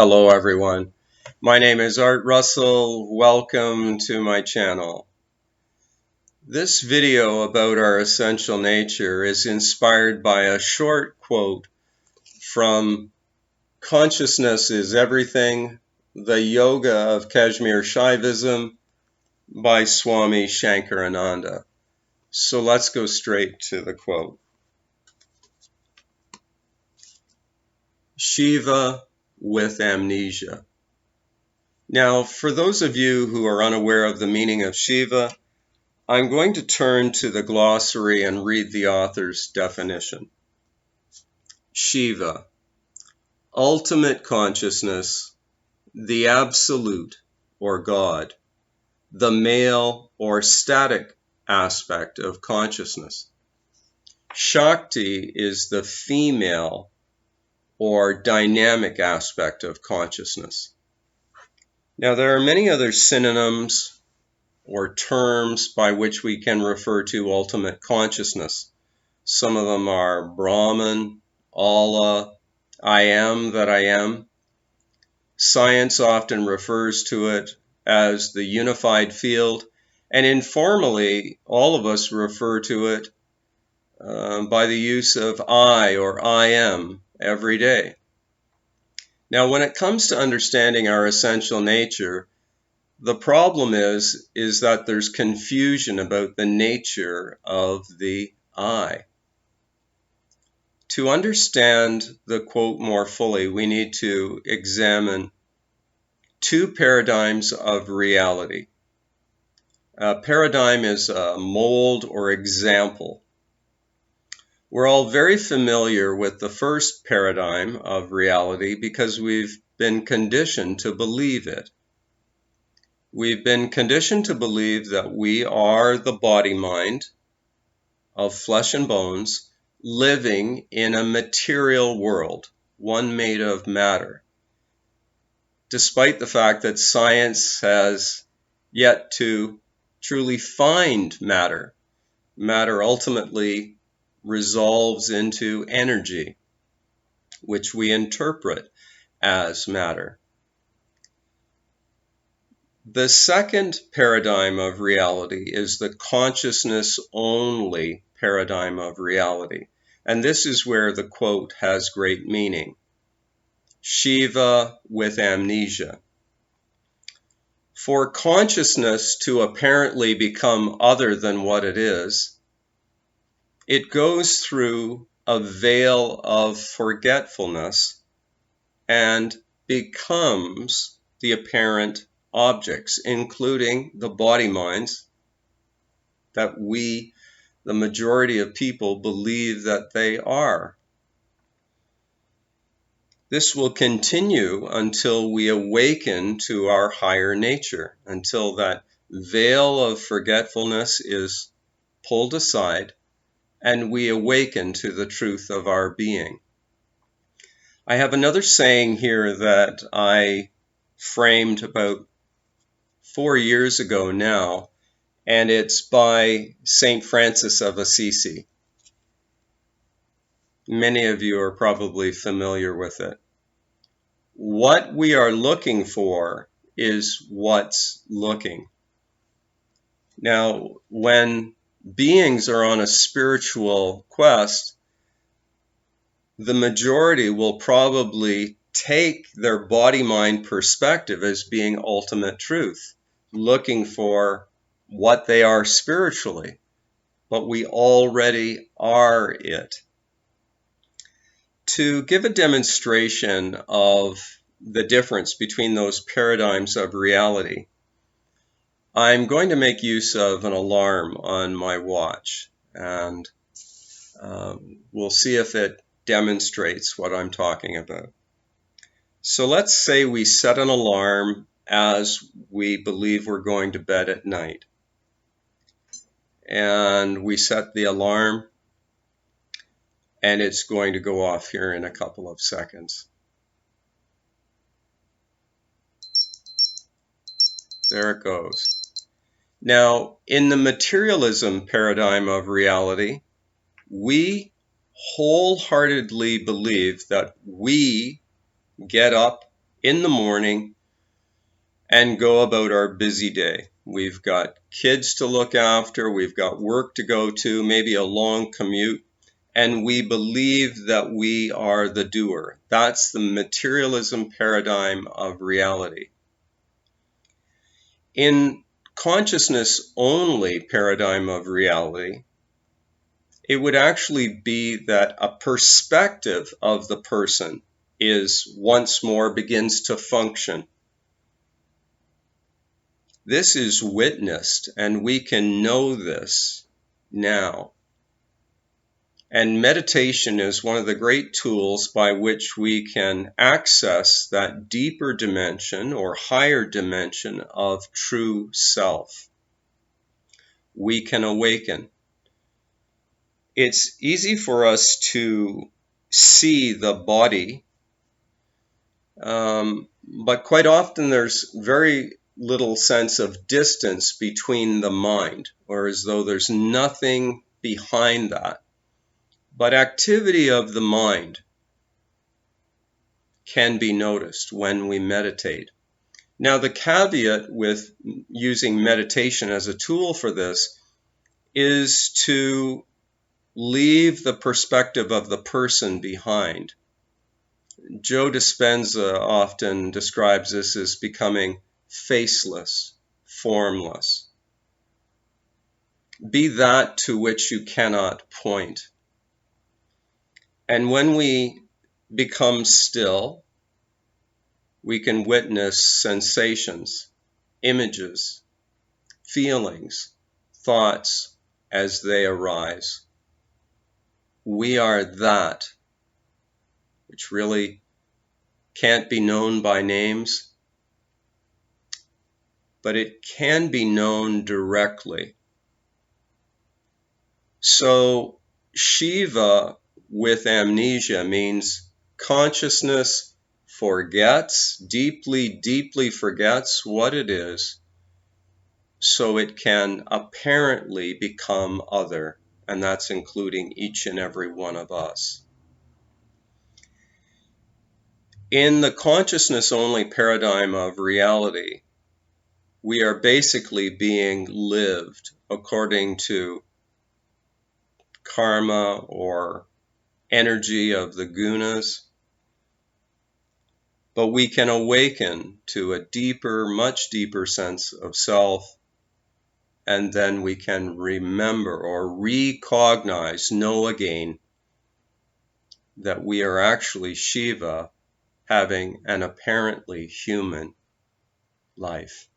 Hello everyone, my name is Art Russell. Welcome to my channel. This video about our essential nature is inspired by a short quote from Consciousness is Everything, the Yoga of Kashmir Shaivism by Swami Shankarananda. So let's go straight to the quote. Shiva with amnesia. Now, for those of you who are unaware of the meaning of Shiva, I'm going to turn to the glossary and read the author's definition. Shiva, ultimate consciousness, the absolute or God, the male or static aspect of consciousness. Shakti is the female or dynamic aspect of consciousness. Now, there are many other synonyms or terms by which we can refer to ultimate consciousness. Some of them are Brahman, Allah, I am that I am. Science often refers to it as the unified field, and informally, all of us refer to it by the use of I or I am every day. Now, when it comes to understanding our essential nature, the problem is that there's confusion about the nature of the I. To understand the quote more fully, we need to examine two paradigms of reality. A paradigm is a mold or example. We're all very familiar with the first paradigm of reality because we've been conditioned to believe it. We've been conditioned to believe that we are the body-mind of flesh and bones living in a material world, one made of matter, despite the fact that science has yet to truly find matter. Matter ultimately resolves into energy, which we interpret as matter. The second paradigm of reality is the consciousness-only paradigm of reality. And this is where the quote has great meaning. Shiva with amnesia. For consciousness to apparently become other than what it is, it goes through a veil of forgetfulness and becomes the apparent objects, including the body minds that we, the majority of people, believe that they are. This will continue until we awaken to our higher nature, until that veil of forgetfulness is pulled aside and we awaken to the truth of our being. I have another saying here that I framed about 4 years ago now, and it's by St. Francis of Assisi. Many of you are probably familiar with it. What we are looking for is what's looking. Now, when beings are on a spiritual quest, the majority will probably take their body-mind perspective as being ultimate truth, looking for what they are spiritually, but we already are it. To give a demonstration of the difference between those paradigms of reality, I'm going to make use of an alarm on my watch, and we'll see if it demonstrates what I'm talking about. So let's say we set an alarm as we believe we're going to bed at night. And we set the alarm, and it's going to go off here in a couple of seconds. There it goes. Now, in the materialism paradigm of reality, we wholeheartedly believe that we get up in the morning and go about our busy day. We've got kids to look after, we've got work to go to, maybe a long commute, and we believe that we are the doer. That's the materialism paradigm of reality. In consciousness only paradigm of reality, it would actually be that a perspective of the person is once more begins to function. This is witnessed, and we can know this now. And meditation is one of the great tools by which we can access that deeper dimension or higher dimension of true self. We can awaken. It's easy for us to see the body, but quite often there's very little sense of distance between the mind, or as though there's nothing behind that. But activity of the mind can be noticed when we meditate. Now, the caveat with using meditation as a tool for this is to leave the perspective of the person behind. Joe Dispenza often describes this as becoming faceless, formless. Be that to which you cannot point. And when we become still, we can witness sensations, images, feelings, thoughts as they arise. We are that which really can't be known by names, but it can be known directly. So Shiva with amnesia means consciousness forgets, deeply, deeply forgets what it is, so it can apparently become other, and that's including each and every one of us. In the consciousness-only paradigm of reality, we are basically being lived according to karma or energy of the gunas, but we can awaken to a deeper, much deeper sense of self, and then we can remember or recognize, know again, that we are actually Shiva having an apparently human life.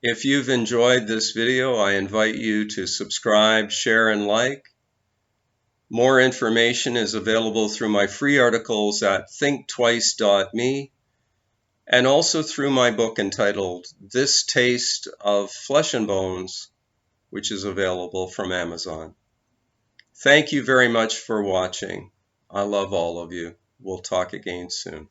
If you've enjoyed this video, I invite you to subscribe, share, and like. More information is available through my free articles at thinktwice.me and also through my book entitled This Taste of Flesh and Bones, which is available from Amazon. Thank you very much for watching. I love all of you. We'll talk again soon.